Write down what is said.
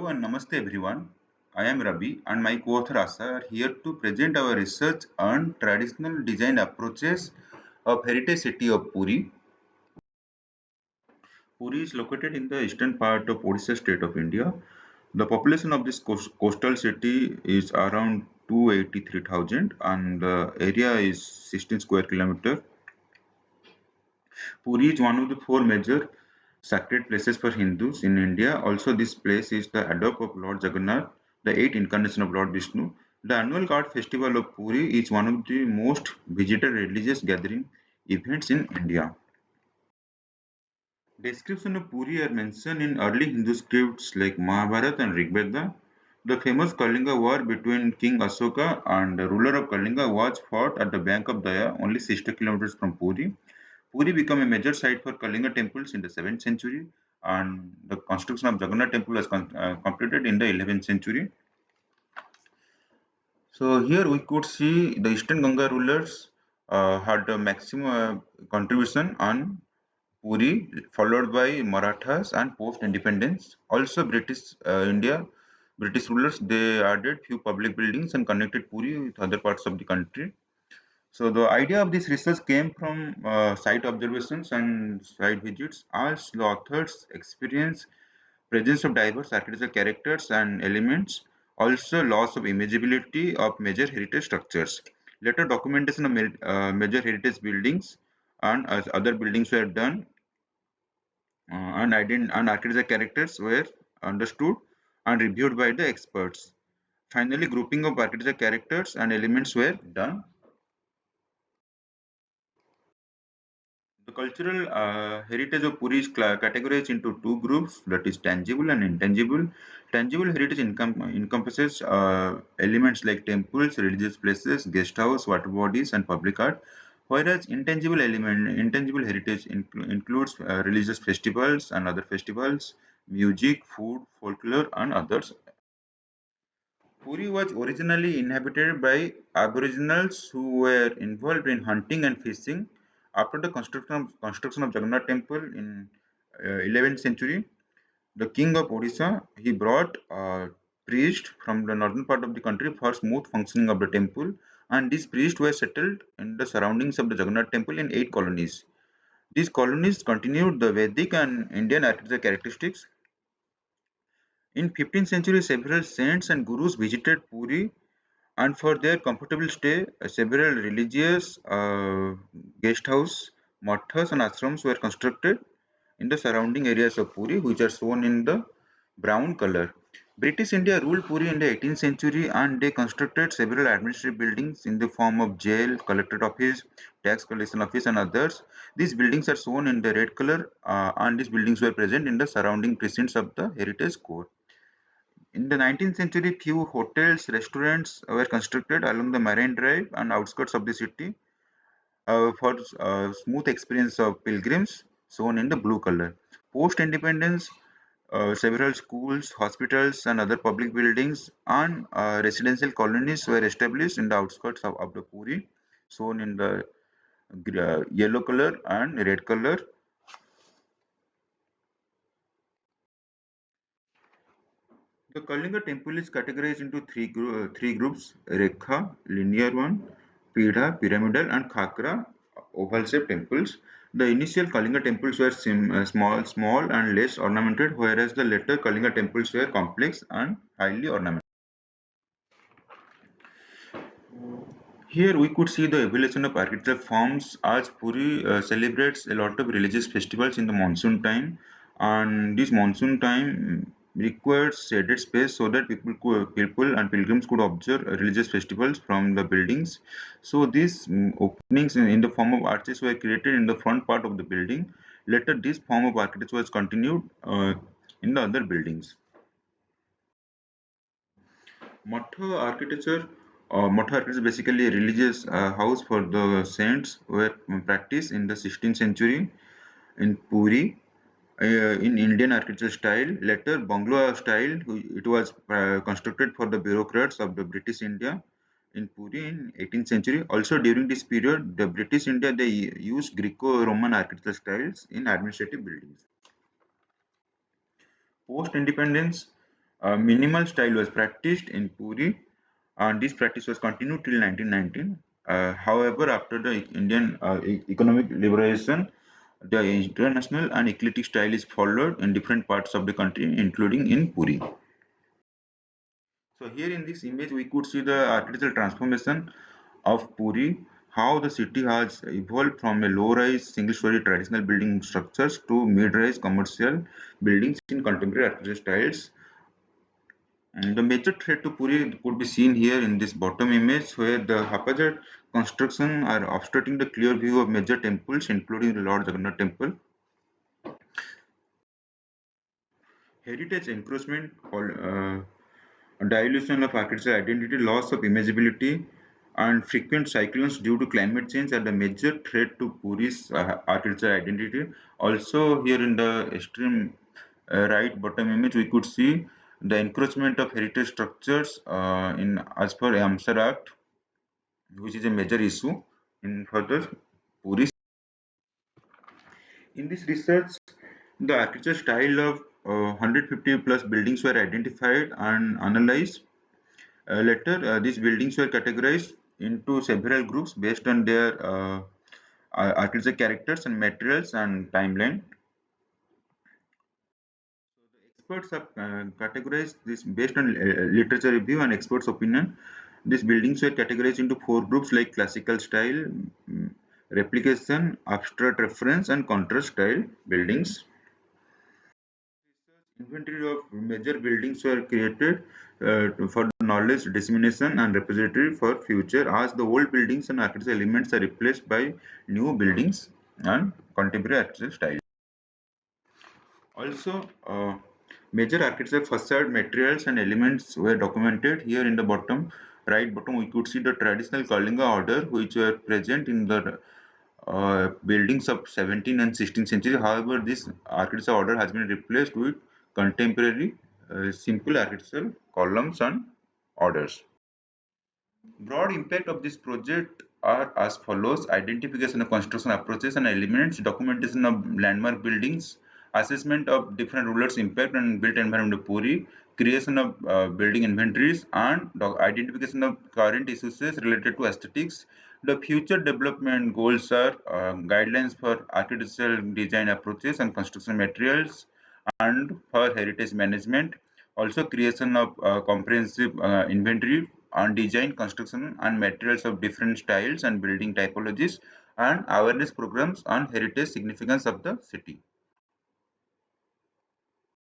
And namaste everyone. I am Ravi and my co-author Asa are here to present our research on traditional design approaches of heritage city of Puri. Puri is located in the eastern part of Odisha state of India. The population of this coastal city is around 283,000 and the area is 16 square kilometer. Puri is one of the four major sacred places for Hindus in India. Also, this place is the abode of Lord Jagannath, the eighth incarnation of Lord Vishnu. The annual God festival of Puri is one of the most visited religious gathering events in India. Description of Puri are mentioned in early Hindu scripts like Mahabharata and Rigveda. The famous Kalinga war between King Asoka and the ruler of Kalinga was fought at the bank of Daya, only 60 kilometers from Puri. Puri became a major site for Kalinga temples in the 7th century, and the construction of Jagannath temple was completed in the 11th century. So here we could see the Eastern Ganga rulers had the maximum contribution on Puri, followed by Marathas and post-independence. Also, British rulers, they added few public buildings and connected Puri with other parts of the country. So the idea of this research came from site observations and site visits as the authors experience presence of diverse architectural characters and elements, also loss of imageability of major heritage structures. Later documentation of major heritage buildings and as other buildings were done and architectural characters were understood and reviewed by the experts. Finally, grouping of architectural characters and elements were done. The cultural heritage of Puri is categorized into two groups, that is tangible and intangible. Tangible heritage encompasses elements like temples, religious places, guest house, water bodies, and public art. Whereas intangible heritage includes religious festivals and other festivals, music, food, folklore, and others. Puri was originally inhabited by Aboriginals who were involved in hunting and fishing. After the construction of Jagannath temple in 11th century, the king of Odisha he brought a priest from the northern part of the country for smooth functioning of the temple, and these priests were settled in the surroundings of the Jagannath temple in 8 colonies. These colonies continued the Vedic and Indian architecture characteristics. In 15th century, several saints and gurus visited Puri and for their comfortable stay, several religious guest house, mathas and ashrams were constructed in the surrounding areas of Puri, which are shown in the brown color. British India ruled Puri in the 18th century and they constructed several administrative buildings in the form of jail, collectorate office, tax collection office and others. These buildings are shown in the red color and these buildings were present in the surrounding precincts of the heritage core. In the 19th century, few hotels, restaurants were constructed along the Marine Drive and outskirts of the city for smooth experience of pilgrims, shown in the blue color. Post-independence, several schools, hospitals, and other public buildings and residential colonies were established in the outskirts of the Puri, shown in the yellow color and red color. The Kalinga temple is categorized into three groups: Rekha, linear one; Pida, pyramidal; and Khakra, oval-shaped temples. The initial Kalinga temples were small and less ornamented, whereas the later Kalinga temples were complex and highly ornamented. Here we could see the evolution of architectural forms as Puri celebrates a lot of religious festivals in the monsoon time, and this monsoon time requires shaded space so that people and pilgrims could observe religious festivals from the buildings. So these openings in the form of arches were created in the front part of the building. Later, this form of architecture was continued in the other buildings. Matha architecture is basically a religious house for the saints were practiced in the 16th century in Puri in Indian architecture style. Later, bungalow style, it was constructed for the bureaucrats of the British India in Puri in 18th century. Also, during this period, the British India they used Greco-Roman architecture styles in administrative buildings. Post independence, Minimal style was practiced in Puri, and this practice was continued till 1919. However, after the Indian economic liberation, the international and eclectic style is followed in different parts of the country, including in Puri. So here in this image, we could see the architectural transformation of Puri, how the city has evolved from a low-rise, single-story traditional building structures to mid-rise commercial buildings in contemporary architectural styles. And the major threat to Puri could be seen here in this bottom image, where the haphazard construction are obstructing the clear view of major temples, including the Lord Jagannath Temple. Heritage encroachment, dilution of architectural identity, loss of imageability, and frequent cyclones due to climate change are the major threat to Puri's architectural identity. Also, here in the extreme right bottom image, we could see the encroachment of heritage structures in as per Amsar Act, which is a major issue in further Puri. In this research, the architecture style of 150 plus buildings were identified and analyzed. Later, these buildings were categorized into several groups based on their architecture characters and materials and timeline. Experts have categorized this based on literature review and experts' opinion. These buildings were categorized into four groups like classical style, replication, abstract reference, and contrast style buildings. Inventory of major buildings were created for knowledge dissemination and repository for future, as the old buildings and architectural elements are replaced by new buildings and contemporary architectural style. Also, major architectural facade materials and elements were documented. Here in the right bottom, we could see the traditional Kalinga order, which were present in the buildings of 17th and 16th century. However, this architectural order has been replaced with contemporary simple architectural columns and orders. Broad impact of this project are as follows: identification of construction approaches and elements, documentation of landmark buildings, assessment of different rulers' impact on built environment of Puri, creation of building inventories, and identification of current issues related to aesthetics. The future development goals are guidelines for architectural design approaches and construction materials, and for heritage management, also creation of comprehensive inventory on design, construction, and materials of different styles and building typologies, and awareness programs on heritage significance of the city.